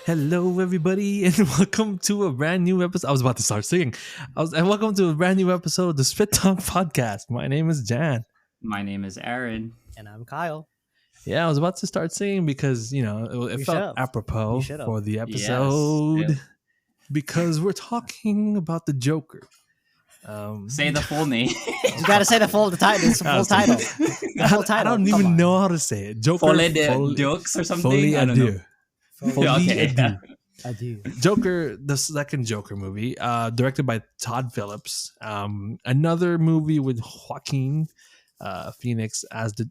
Hello, everybody, and welcome to a brand new episode. I was about to start singing. And welcome to a brand new episode of the Spit Talk Podcast. My name is Jan. My name is Aaron. And I'm Kyle. Yeah, I was about to start singing because it felt apropos for the episode because we're talking about the Joker. Say the full name. You gotta say the full title. It's the full title. The full title. I don't even know how to say it. Joker. Folie de Deux or something. Folie I don't know. Folie Adieu. Joker, the second Joker movie, directed by Todd Phillips. Another movie with Joaquin Phoenix as the.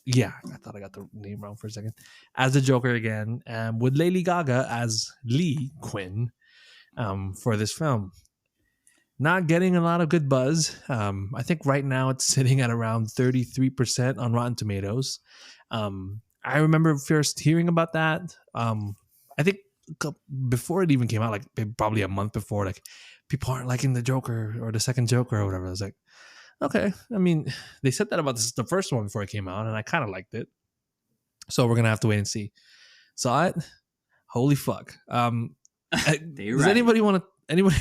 Yeah, I thought I got the name wrong for a second. As the Joker again, with Lady Gaga as Lee Quinn for this film. Not getting a lot of good buzz. I think right now it's sitting at around 33% on Rotten Tomatoes. I remember first hearing about that. I think before it even came out, like probably a month before, like people aren't liking the Joker or the second Joker or whatever. I was like, okay. I mean, they said that about the first one before it came out, and I kind of liked it. So we're gonna have to wait and see. Saw it. Holy fuck. Does anybody want to? Anybody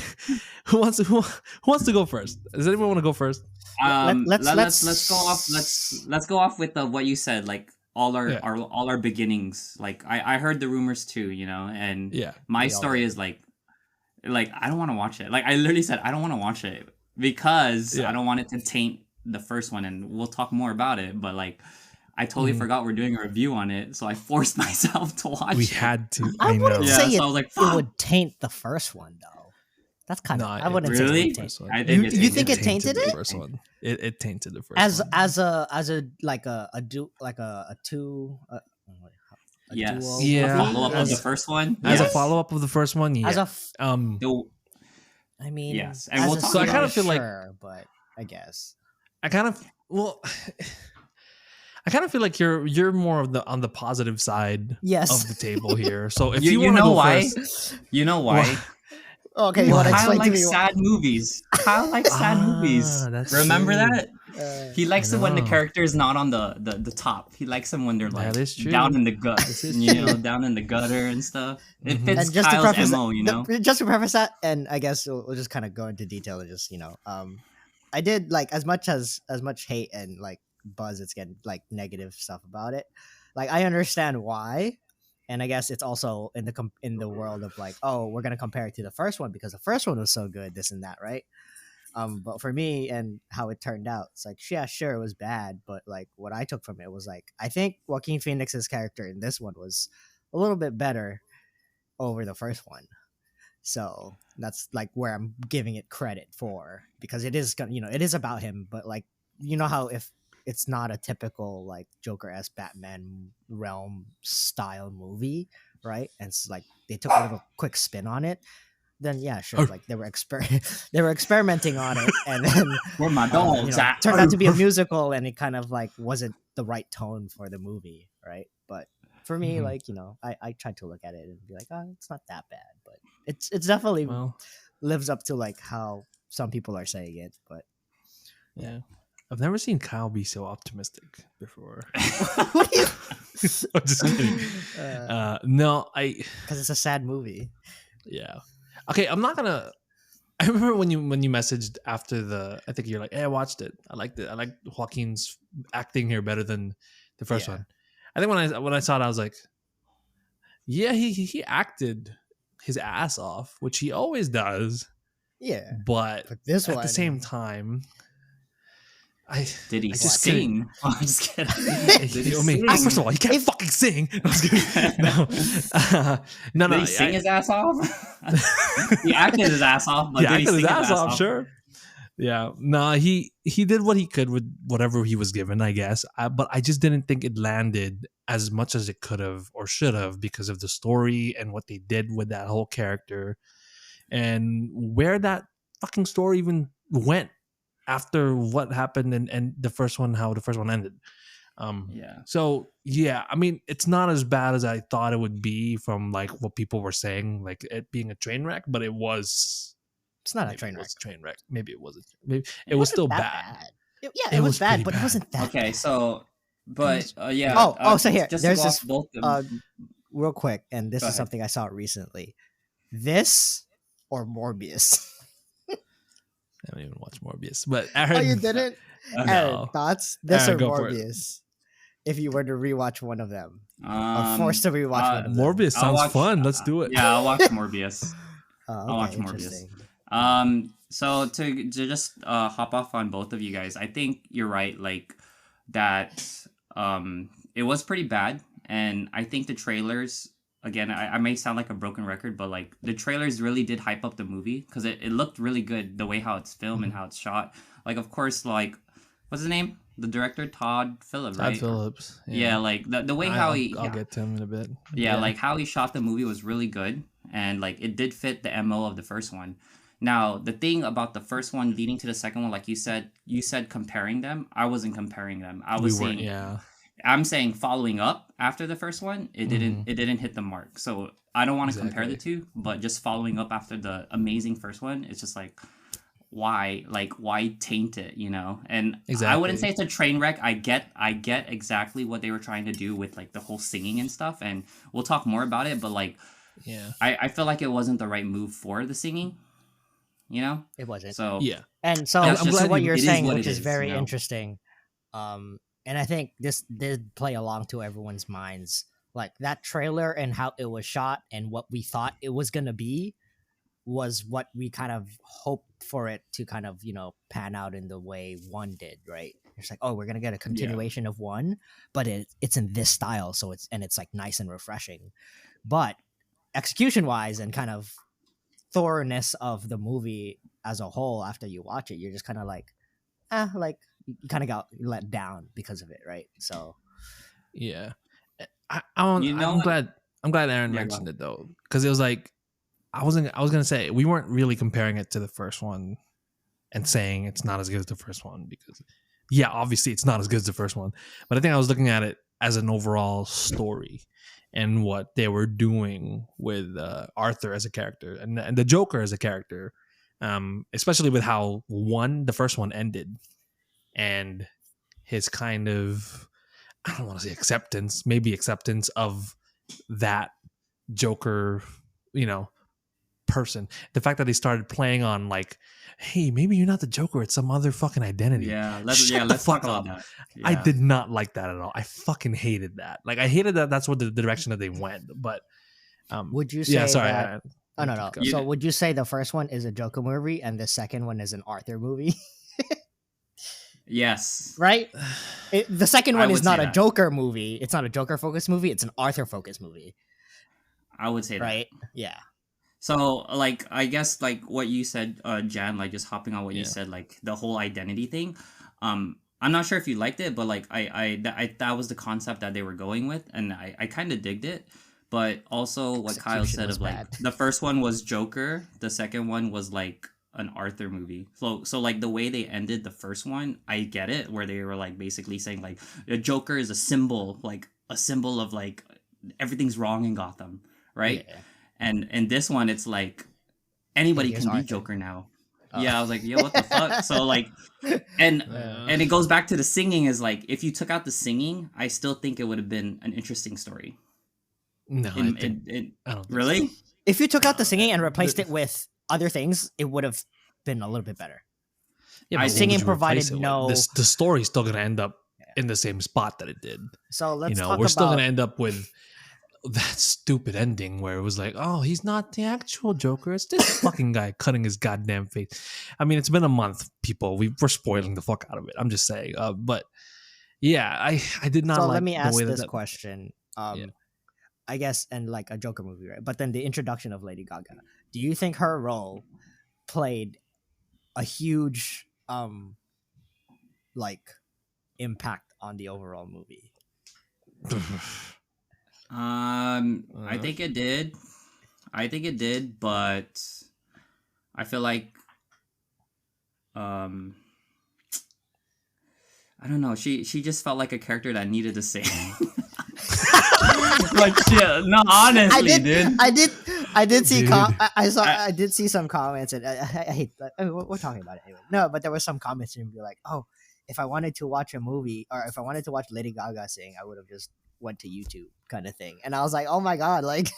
who wants to go first? Does anyone want to go first? Let's go off. Let's go off with what you said. Like all our beginnings. Like I heard the rumors too, and my story is like I don't want to watch it. Like I literally said I don't want to watch it because I don't want it to taint the first one, and we'll talk more about it. But like I totally forgot we're doing a review on it, so I forced myself to watch it. We had to. I wouldn't say so I was like, it would taint the first one though. That's kind of. I wouldn't really. Say it I think you think it tainted the it? First one. It tainted the first one. As a yes. Duo follow up of the first one. As a follow up of the first one. Yeah. I mean, yes, and we'll talk. So I kind of feel like, but I guess I kind of feel like you're more of on the positive side of the table here. So if you know why, first, you know why. Okay, Kyle likes sad movies. Kyle likes sad movies. Remember that? He likes it when the character is not on the top. He likes them when they're like down in the guts, down in the gutter and stuff. It fits Kyle's MO, Just to preface that, and I guess we'll just kind of go into detail and just I did like as much hate and like buzz it's getting like negative stuff about it. Like I understand why. And I guess it's also in the world of like, oh, we're gonna compare it to the first one because the first one was so good, this and that, right? But for me and how it turned out, it's like, yeah, sure, it was bad, but like what I took from it was like, I think Joaquin Phoenix's character in this one was a little bit better over the first one. So that's like where I'm giving it credit for, because it is, it is about him, but like, how if it's not a typical like Joker-esque Batman realm style movie, right? And it's like they took a little quick spin on it. Then yeah, sure, like they were experimenting on it, and then where my dogs turned out to be a musical, and it kind of like wasn't the right tone for the movie, right? But for me, like I tried to look at it and be like, oh, it's not that bad, but it's definitely lives up to like how some people are saying it, but yeah. I've never seen Kyle be so optimistic before. What are you? I'm just kidding. No, because it's a sad movie. Yeah. Okay, I'm not gonna. I remember when you messaged after I think you're like, hey, I watched it. I liked it. I like Joaquin's acting here better than the first one. I think when I saw it, I was like, yeah, he acted his ass off, which he always does. Yeah. But this at one, the same time. Did he sing? Oh, I'm just kidding. Did he sing? First of all, he can't fucking sing. No. Did he sing his ass off? He acted his ass off, but did he sing his ass off? Sure. Yeah. No, he did what he could with whatever he was given, I guess. But I just didn't think it landed as much as it could have or should have because of the story and what they did with that whole character and where that fucking story even went. After what happened and the first one, how the first one ended. So yeah, I mean, it's not as bad as I thought it would be from like what people were saying, like it being a train wreck, but it was. It's not a train wreck. Train wreck. Maybe it wasn't. Maybe it was still bad. It was bad, but it wasn't that. Okay, so, but yeah. So here, just there's to go this. off both. real quick, and this is something I saw recently. This or Morbius? I haven't even watched Morbius, but I heard. Oh, you didn't? No. Aaron, thoughts? This or go for Morbius? If you were to rewatch one of them, or forced to rewatch one of them. Morbius sounds fun. Let's do it. Yeah, I'll watch Morbius. I'll watch Morbius. So to just hop off on both of you guys, I think you're right. Like that, it was pretty bad, and I think the trailers. Again, I may sound like a broken record, but like the trailers really did hype up the movie because it looked really good the way how it's filmed and how it's shot. Like, of course, like what's his name? The director, Todd Phillips, right? Todd Phillips. Yeah, like the way how he... I'll get to him in a bit. Yeah, like how he shot the movie was really good. And like it did fit the MO of the first one. Now, the thing about the first one leading to the second one, like you said comparing them. I wasn't comparing them. I was saying... Yeah. I'm saying following up after the first one, it didn't hit the mark. So I don't want to compare the two, but just following up after the amazing first one, it's just like... why taint it, you know? And I wouldn't say it's a train wreck. I get exactly what they were trying to do with like the whole singing and stuff, and we'll talk more about it, but like I feel like it wasn't the right move for the singing, you know? It wasn't. So and so I'm glad what you're saying, which is very interesting. And I think this did play along to everyone's minds, like that trailer and how it was shot and what we thought it was gonna be was what we kind of hoped for it to kind of, you know, pan out in the way one did, right? It's like, oh, we're gonna get a continuation of one, but it's in this style, so it's like nice and refreshing. But execution wise and kind of thoroughness of the movie as a whole, after you watch it, you're just kind of like, like you kind of got let down because of it, right? So I'm glad Aaron mentioned it though, because it was like I was gonna say we weren't really comparing it to the first one and saying it's not as good as the first one, because obviously it's not as good as the first one, but I think I was looking at it as an overall story and what they were doing with Arthur as a character and the Joker as a character, especially with how the first one ended and his kind of, I don't want to say acceptance of that Joker, you know, person. The fact that they started playing on like, hey, maybe you're not the Joker, it's some other fucking identity. Let's talk about that. I did not like that at all. I fucking hated that. Like I hated that that's what the direction that they went. But would you say that no. So would you say the first one is a Joker movie and the second one is an Arthur movie? Yes. Right? The second one is not a Joker movie. It's not a Joker focused movie. It's an Arthur focused movie. I would say right? That. Yeah. So, like, I guess, like, what you said, Jan, like, just hopping on what you said, like, the whole identity thing. I'm not sure if you liked it, but, like, that was the concept that they were going with, and I kind of digged it. But also what Kyle said of, like, the first one was Joker, the second one was, like, an Arthur movie. So, like, the way they ended the first one, I get it, where they were, like, basically saying, like, the Joker is a symbol of, like, everything's wrong in Gotham, right? Yeah. And this one, it's like anybody can be Joker now. Yeah, I was like, yo, what the fuck? So like, and it goes back to the singing. Is like, if you took out the singing, I still think it would have been an interesting story. No, I don't really. So. If you took out the singing and replaced it with other things, it would have been a little bit better. Yeah, singing provided no. The story's still gonna end up in the same spot that it did. So let's talk we're still gonna end up with that stupid ending where it was like, oh, he's not the actual Joker, it's this fucking guy cutting his goddamn face. I mean, it's been a month, people. We're spoiling the fuck out of it. I'm just saying. But yeah, I did not. So like let me ask this question. I guess, and like a Joker movie, right? But then the introduction of Lady Gaga. Do you think her role played a huge like impact on the overall movie? I think it did. But I feel like I don't know. She just felt like a character that needed to sing. Like, yeah, no, honestly, dude. I did see I did see some comments, and I hate that. I mean, we're talking about it anyway. No, but there was some comments and be like, oh, if I wanted to watch a movie or if I wanted to watch Lady Gaga sing, I would have just went to YouTube kind of thing. And I was like, oh my god, like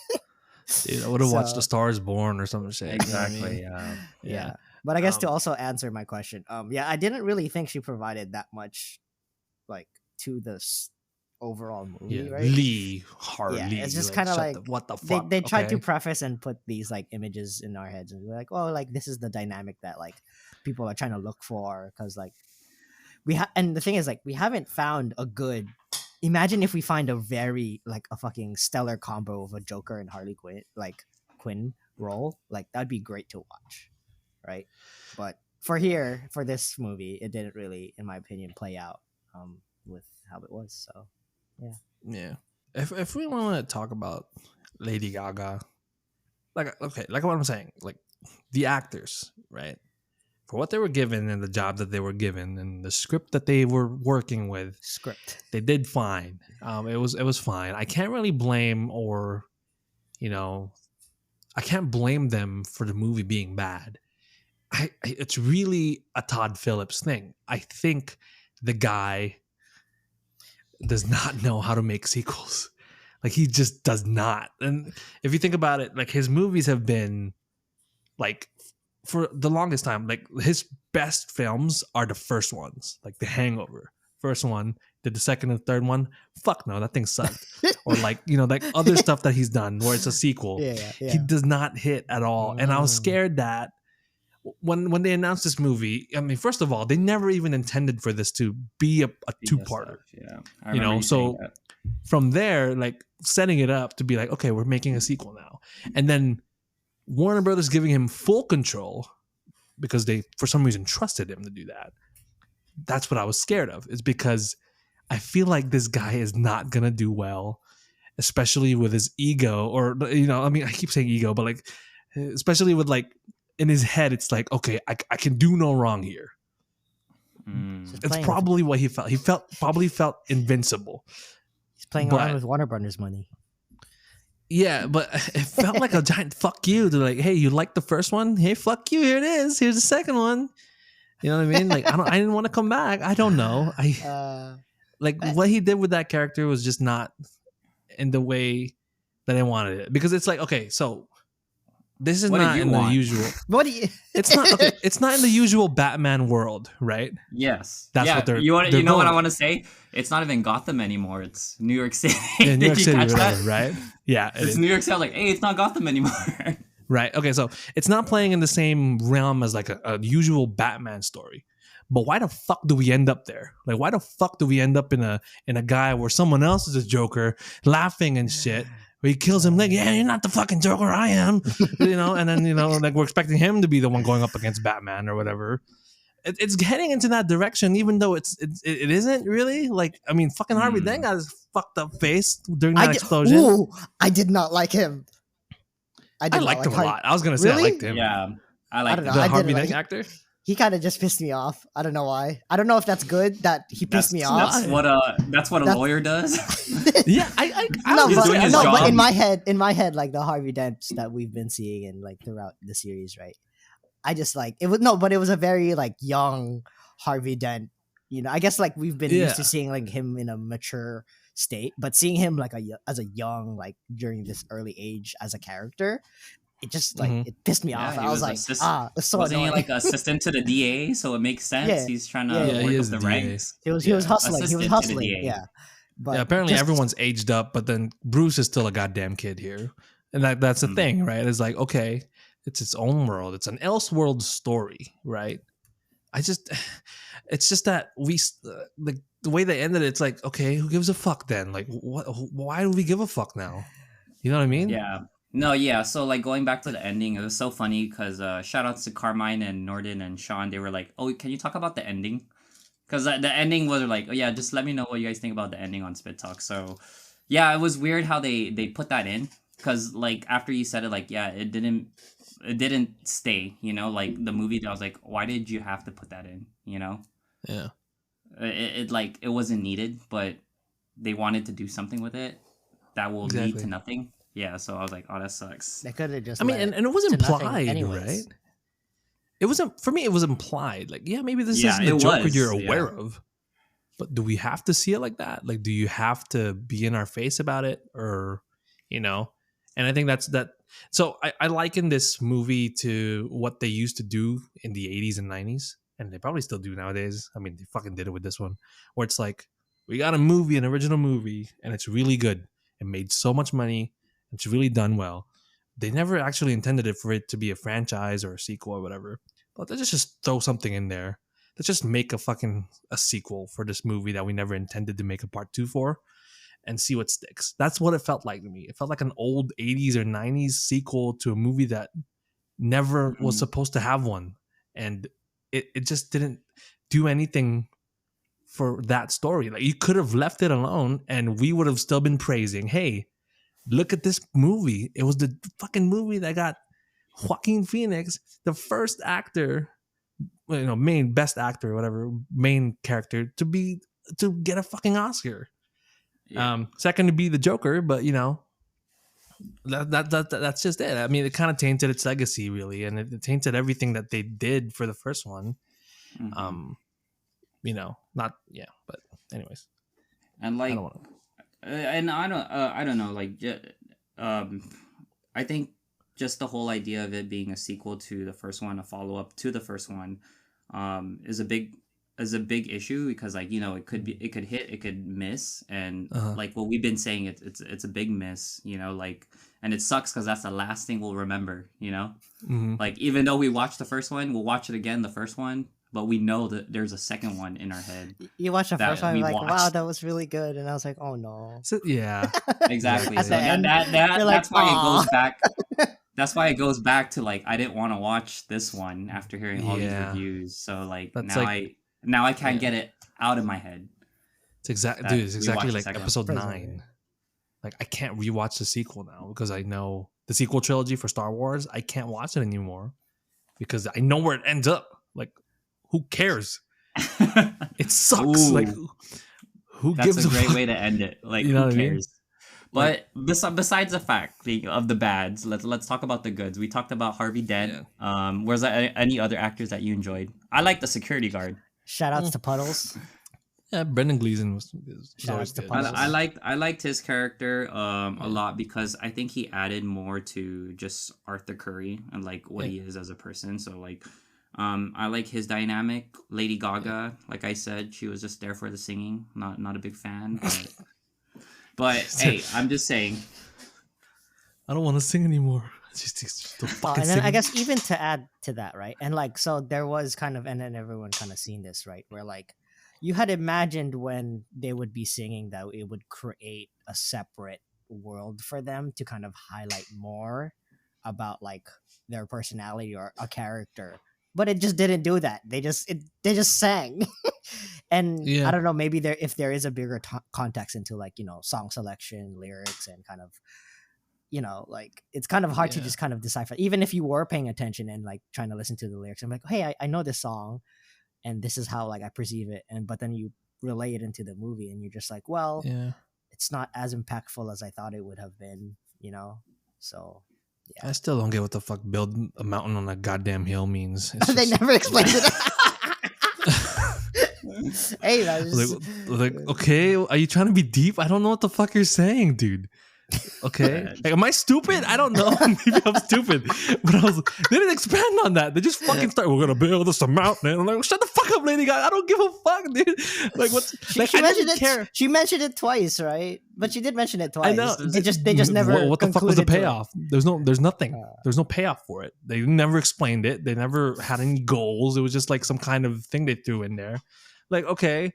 dude, I would have watched A Star Is Born or some shit. Exactly. You know what I mean? Yeah. But I guess to also answer my question, yeah, I didn't really think she provided that much, like, to this overall movie, right? Lee Harley. Yeah, it's just kind of like what the fuck. They tried to preface and put these like images in our heads, and we're like, oh, like this is the dynamic that like people are trying to look for, because like and the thing is, like, we haven't found a good. Imagine if we find a very like a fucking stellar combo of a Joker and Harley Quinn, like Quinn role, like that'd be great to watch, right? But for this movie, it didn't really, in my opinion, play out with how it was. So yeah. If we want to talk about Lady Gaga, like, okay, like what I'm saying, like the actors, right? For what they were given and the job that they were given and the script that they were working with, they did fine. It was fine. I can't really blame I can't blame them for the movie being bad. It's really a Todd Phillips thing. I think the guy does not know how to make sequels. Like, he just does not. And if you think about it, like, his movies have been like, for the longest time, like, his best films are the first ones, like The Hangover. First one, did the second and third one. Fuck no, that thing sucked. Or like, like other stuff that he's done where it's a sequel. He does not hit at all. And I was scared that when they announced this movie, I mean, first of all, they never even intended for this to be a two-parter. Yeah, so from there, like, setting it up to be like, okay, we're making a sequel now, and then Warner Brothers giving him full control because they, for some reason, trusted him to do that. That's what I was scared of, is because I feel like this guy is not gonna do well, especially with his ego, or I mean, I keep saying ego, but like, especially with like in his head, it's like, okay, I can do no wrong here. It's probably what he felt. He probably felt invincible. He's playing around with Warner Brothers money. Yeah, but it felt like a giant fuck you to like, hey, you like the first one? Hey, fuck you. Here it is. Here's the second one. You know what I mean? Like, I didn't want to come back. I don't know. What he did with that character was just not in the way that I wanted it, because it's like, okay, so this is not in the usual. What do you? It's not. Okay, it's not in the usual Batman world, right? Yes, that's what they're. You know what I want to say? It's not even Gotham anymore. It's New York City. Yeah, New York City, whatever, right? Yeah, it's New York City. I was like, hey, it's not Gotham anymore. Right. Okay. So it's not playing in the same realm as like a usual Batman story. But why the fuck do we end up there? Like, why the fuck do we end up in a guy where someone else is a Joker laughing and shit? Where he kills him, like, yeah, you're not the fucking Joker, I am. And then like, we're expecting him to be the one going up against Batman or whatever. It's heading into that direction, even though it isn't really. Like, I mean, fucking Harvey Dent got his fucked up face during that explosion. Ooh, I did not like him. I liked him a lot. I was gonna say I liked him. Yeah, I liked him. The Harvey Dent actor. He kind of just pissed me off. I don't know why. I don't know if that's good that he pissed me off. That's what a lawyer does. Yeah, but in my head, like the Harvey Dents that we've been seeing and like throughout the series, right? I just like it was but it was a very like young Harvey Dent. I guess like we've been used to seeing like him in a mature state, but seeing him like as a young, like during this early age as a character, it just like it pissed me off. I was like, it's so wasn't annoying. He like assistant to the DA? So it makes sense. Yeah. He's trying to work up the ranks. He was hustling. He was hustling. Yeah. But apparently everyone's aged up, but then Bruce is still a goddamn kid here, and that's the thing, right? It's like, okay, it's its own world. It's an Elseworld story, right? It's just that the way they ended it, it's like, okay, who gives a fuck then? Like, why do we give a fuck now? You know what I mean? Yeah. No, yeah. So like going back to the ending, it was so funny because shout outs to Carmine and Norden and Sean. They were like, oh, can you talk about the ending? Because the ending was like, oh yeah, just let me know what you guys think about the ending on Spit Talk. So yeah, it was weird how they put that in, because like after you said it, like, yeah, it didn't stay, like the movie. I was like, why did you have to put that in? Yeah. It wasn't needed, but they wanted to do something with it that will lead to nothing. Yeah, so I was like, oh, that sucks. They could have just. I mean, and it was implied, right? It wasn't, for me. It was implied. Like, yeah, maybe this isn't the Joker you're aware of. But do we have to see it like that? Like, do you have to be in our face about it, or you know? And I think that's that. So I liken this movie to what they used to do in the 80s and 90s, and they probably still do nowadays. I mean, they fucking did it with this one, where it's like, we got a movie, an original movie, and it's really good. It made so much money. It's really done well. They never actually intended it for it to be a franchise or a sequel or whatever. But let's just throw something in there. Let's just make a sequel for this movie that we never intended to make a part 2 for, and see what sticks. That's what it felt like to me. It felt like an old 80s or 90s sequel to a movie that never was supposed to have one. And it just didn't do anything for that story. Like, you could have left it alone and we would have still been praising, hey, look at this movie. It was the fucking movie that got Joaquin Phoenix, the first actor, main best actor or whatever, main character to get a fucking Oscar. Yeah. Second to be the Joker, but that's just it. I mean, it kind of tainted its legacy, really, and it tainted everything that they did for the first one. But anyways, and like, I don't know, like, I think just the whole idea of it being a sequel to the first one, a follow up to the first one, is a big issue, because like, it could hit, it could miss, and like what we've been saying, it's a big miss, like, and it sucks because that's the last thing we'll remember, like, even though we watched the first one, we'll watch it again, the first one, but we know that there's a second one in our head. You watch the first one, like, wow, that was really good, and I was like, oh no. So, yeah, exactly. So that's why it goes back. That's why it goes back to, like, I didn't want to watch this one after hearing all these reviews. So like, now I can't get it out of my head. It's exactly like episode 9. Like, I can't rewatch the sequel now because I know the sequel trilogy for Star Wars. I can't watch it anymore because I know where it ends up. Like, who cares? It sucks. Ooh, like, who gives a fuck? That's a great way to end it. Like, who cares? But besides the fact of the bads, let's talk about the goods. We talked about Harvey Dent. Yeah. Was there any other actors that you enjoyed? I like the security guard. Shout outs to Puddles. Yeah, Brendan Gleeson was always good. I liked his character a lot, because I think he added more to just Arthur Curry and like what he is as a person. So like, I like his dynamic. Lady Gaga, like I said, she was just there for the singing. Not a big fan, but hey, I'm just saying. I don't want to sing anymore. And then I guess even to add to that, right? And like, so there was kind of, and then everyone kind of seen this, right? Where like, you had imagined when they would be singing that it would create a separate world for them to kind of highlight more about like their personality or a character. But it just didn't do that. They just sang. And I don't know, maybe if there is a bigger context into like, song selection, lyrics, and kind of, like, it's kind of hard to just kind of decipher. Even if you were paying attention and like trying to listen to the lyrics, I'm like, hey, I know this song and this is how like I perceive it. But then you relay it into the movie and you're just like, well, it's not as impactful as I thought it would have been, So yeah. I still don't get what the fuck build a mountain on a goddamn hill means. They never explained it. Hey, that's like, okay, are you trying to be deep? I don't know what the fuck you're saying, dude. Okay, like, am I stupid? I don't know. Maybe I'm stupid, but they didn't expand on that. They just fucking start. We're gonna build this a mountain. And I'm like, shut the fuck up, Lady Gaga. I don't give a fuck, dude. Like, what's? She mentioned it. Care. She mentioned it twice, right? But she did mention it twice. I know. They just never. What the fuck was the payoff? There's nothing. There's no payoff for it. They never explained it. They never had any goals. It was just like some kind of thing they threw in there. Like, okay,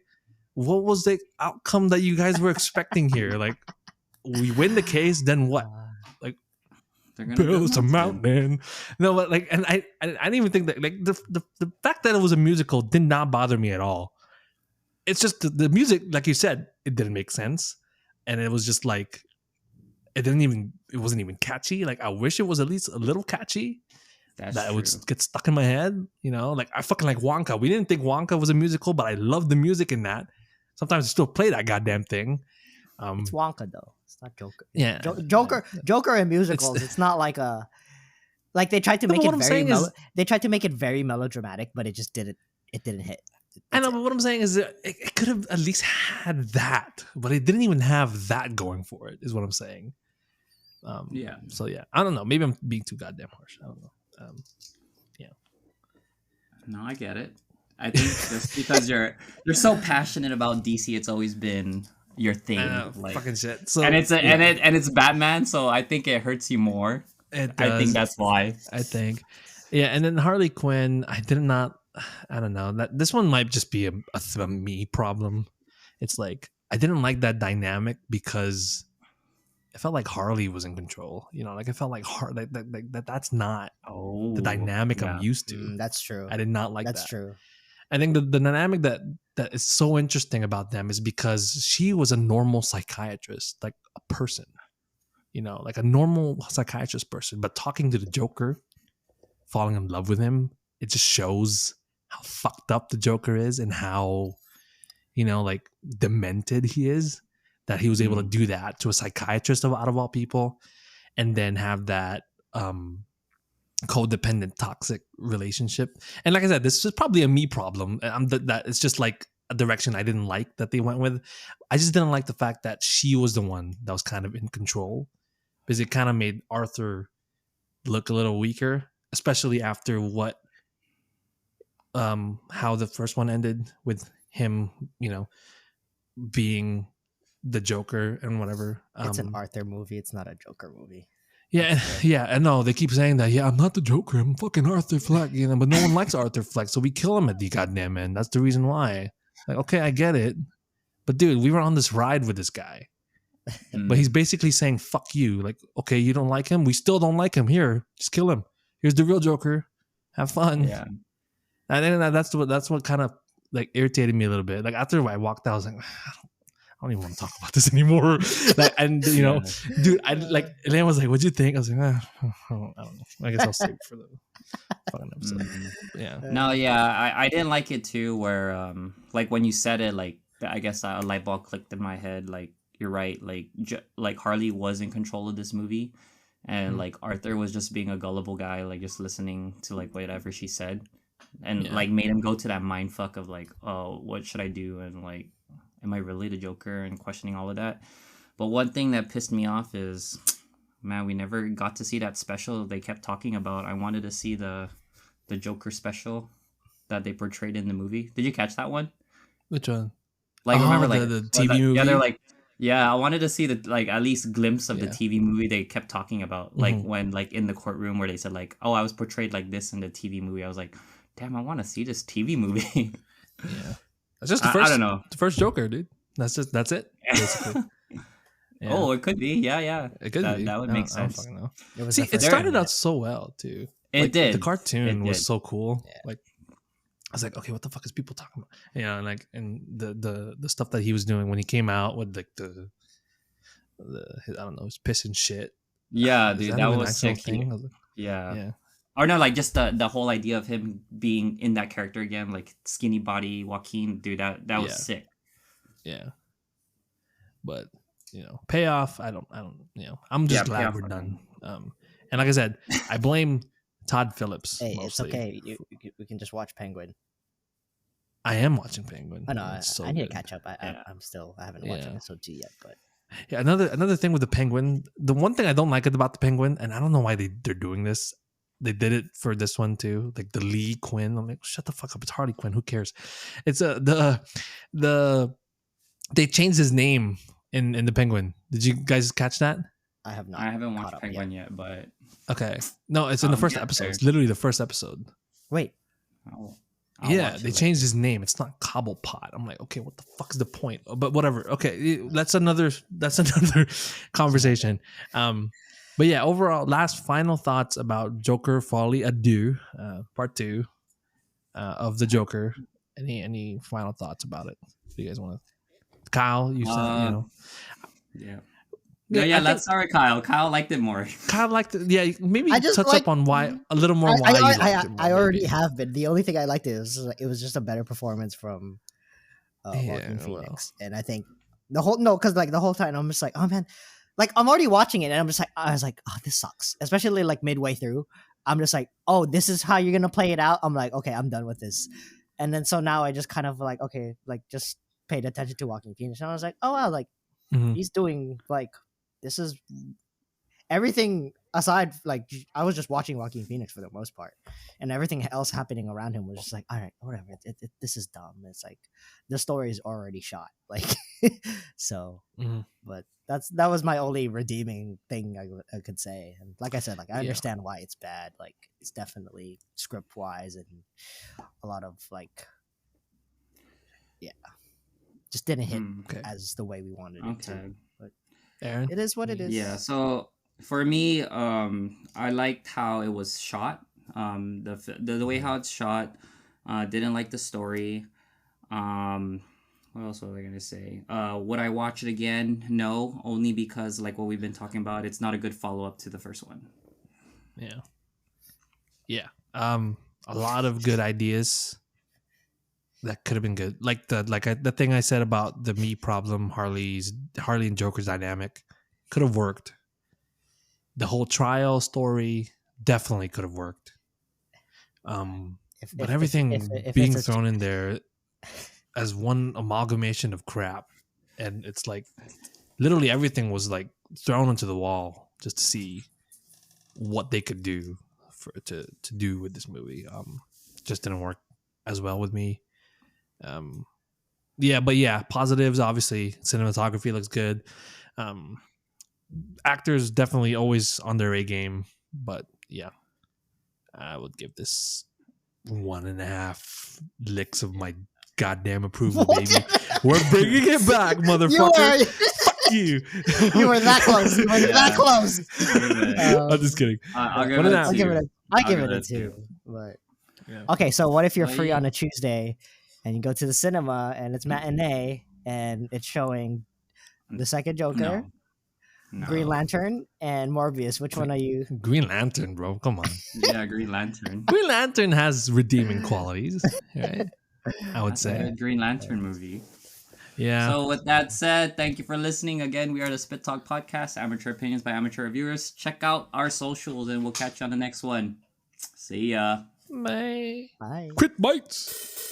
what was the outcome that you guys were expecting here? Like, we win the case, then what? Like, build a mountain. No, but like, and I didn't even think that, like, the fact that it was a musical did not bother me at all. It's just the music, like you said, it didn't make sense, and it was just like, it wasn't even catchy. Like, I wish it was at least a little catchy. It would get stuck in my head, like, I fucking like Wonka. We didn't think Wonka was a musical, but I love the music in that. Sometimes I still play that goddamn thing. It's Wonka though. It's not Joker. Yeah, Joker in musicals. It's not like they tried to make it very. They tried to make it very melodramatic, but it just didn't. It didn't hit. I know, but what I'm saying is that it could have at least had that, but it didn't even have that going for it, is what I'm saying. Yeah. So yeah, I don't know. Maybe I'm being too goddamn harsh. I don't know. Yeah. No, I get it. I think just because you're so passionate about DC, it's always been your thing. I know, like fucking shit. So, and it's Batman, so I think it hurts you more. It does. I think that's why. I think. Yeah, and then Harley Quinn, I don't know. That this one might just be a me problem. It's like I didn't like that dynamic because it felt like Harley was in control. You know, like it felt like that's not the dynamic I'm used to. That's true. I did not like that's that. true. I think the dynamic that is so interesting about them is because she was a normal psychiatrist, like a person, you know, like a normal psychiatrist person, but talking to the Joker, falling in love with him, it just shows how fucked up the Joker is and how, you know, like demented he is, that he was able to do that to a psychiatrist out of all people, and then have that codependent toxic relationship. And like I said, this is probably a me problem. That it's just like a direction I didn't like that they went with. I just didn't like the fact that she was the one that was kind of in control, because it kind of made Arthur look a little weaker, especially after how the first one ended with him, you know, being the Joker and whatever. It's an Arthur movie. It's not a Joker movie. Yeah, yeah, I know. They keep saying that. Yeah, I'm not the Joker. I'm fucking Arthur Fleck, you know. But no one likes Arthur Fleck, so we kill him at the goddamn end. That's the reason why. Like, okay, I get it, but dude, we were on this ride with this guy, but he's basically saying "fuck you." Like, okay, you don't like him. We still don't like him. Here, just kill him. Here's the real Joker. Have fun. Yeah, and then that's what kind of like irritated me a little bit. Like after I walked out, I was like, I don't even want to talk about this anymore. Like, and you know, dude, I like. Elaine was like, "What'd you think?" I was like, I don't know. I guess I'll save it for the fucking episode." Yeah. No, yeah, I didn't like it too. Where like when you said it, like I guess a light bulb clicked in my head. Like you're right. Like Harley was in control of this movie, and like Arthur was just being a gullible guy, like just listening to like whatever she said, and like made him go to that mind fuck of like, oh, what should I do, and like, am I really the Joker, and questioning all of that. But one thing that pissed me off is, man, we never got to see that special they kept talking about. I wanted to see the Joker special that they portrayed in the movie. Did you catch that one? Which one? Like, remember, like the TV movie? Yeah, they're like, yeah, I wanted to see the like at least glimpse of the TV movie they kept talking about. Like when like in the courtroom where they said like, oh, I was portrayed like this in the TV movie. I was like, damn, I want to see this TV movie. Yeah. That's just the first. I don't know. The first Joker, dude. That's it. Basically. Yeah. Oh, it could be. Yeah. It could be. That would make sense. I don't know. See, it started out so well too. It did. The cartoon was so cool. Yeah. Like, I was like, okay, what the fuck is people talking about? You know, and like, and the stuff that he was doing when he came out with like the I don't know, his piss and shit. Yeah, dude, that was sick. Thing? Yeah. Or no, like just the whole idea of him being in that character again, like skinny body Joaquin, dude, that was sick. Yeah. But, you know, payoff, I don't, you know, I'm just glad we're done. And like I said, I blame Todd Phillips. Hey, mostly. It's okay. We can just watch Penguin. I am watching Penguin. Oh, no, so I need good. to catch up. I haven't watched episode 2 yet, but. Yeah, another thing with the Penguin, the one thing I don't like about the Penguin, and I don't know why they're doing this. They did it for this one too, like the Lee Quinn. I'm like, shut the fuck up. It's Harley Quinn. Who cares? It's they changed his name in the Penguin. Did you guys catch that? I have not. I haven't watched Penguin yet, but okay. No, it's in the first episode. It's literally the first episode. Wait. Yeah, they changed his name. It's not Cobblepot. I'm like, okay, what the fuck is the point? But whatever. Okay, that's another conversation. But yeah, overall, final thoughts about Joker Folie à Deux, part 2 of the Joker. Any final thoughts about it? Do you guys want to? Kyle, you said, you know. Yeah. Yeah, let's start with Kyle. Kyle liked it more. Kyle liked it. Yeah, maybe touch up on why a little more. I already have been. The only thing I liked it was just a better performance from Joaquin Phoenix, and I think the whole time I'm just like, oh man, like I'm already watching it, and I was like, oh, this sucks. Especially like midway through, I'm just like, oh, this is how you're gonna play it out. I'm like, okay, I'm done with this. And then so now I just kind of like, okay, like just paid attention to Joaquin Phoenix, and I was like, oh wow, like he's doing like, this is everything aside, like I was just watching Joaquin Phoenix for the most part, and everything else happening around him was just like, all right, whatever. This is dumb. It's like the story is already shot, like so. But that was my only redeeming thing I could say. And like I said, like I understand why it's bad. Like it's definitely script wise and a lot of like, just didn't hit as the way we wanted it to. But Aaron? It is what it is. Yeah. So for me, I liked how it was shot. The way how it's shot. Didn't like the story. What else was I gonna say? Would I watch it again? No, only because like what we've been talking about, it's not a good follow up to the first one. Yeah. A lot of good ideas that could have been good. Like the thing I said about the me problem, Harley and Joker's dynamic could have worked. The whole trial story definitely could have worked. But everything being thrown in there as one amalgamation of crap, and it's like literally everything was like thrown into the wall just to see what they could do to do with this movie. Just didn't work as well with me. Positives, obviously cinematography looks good. Actors definitely always on their A game, but I would give this 1.5 licks of my goddamn approval, baby. We're bringing it back, motherfucker. Fuck you. You were that close. You were that close. I'm just kidding. I'll give it a 2. But okay, so what if you're free on a Tuesday and you go to the cinema and it's matinee and it's showing the second Joker, Green Lantern, and Morbius? Which one are you? Green Lantern, bro. Come on. Yeah, Green Lantern. Green Lantern has redeeming qualities, right? I would say a Green Lantern movie. Yeah. So with that said, thank you for listening. Again, we are the Spit Talk Podcast, amateur opinions by amateur reviewers. Check out our socials and we'll catch you on the next one. See ya. Bye. Bye. Crit bites.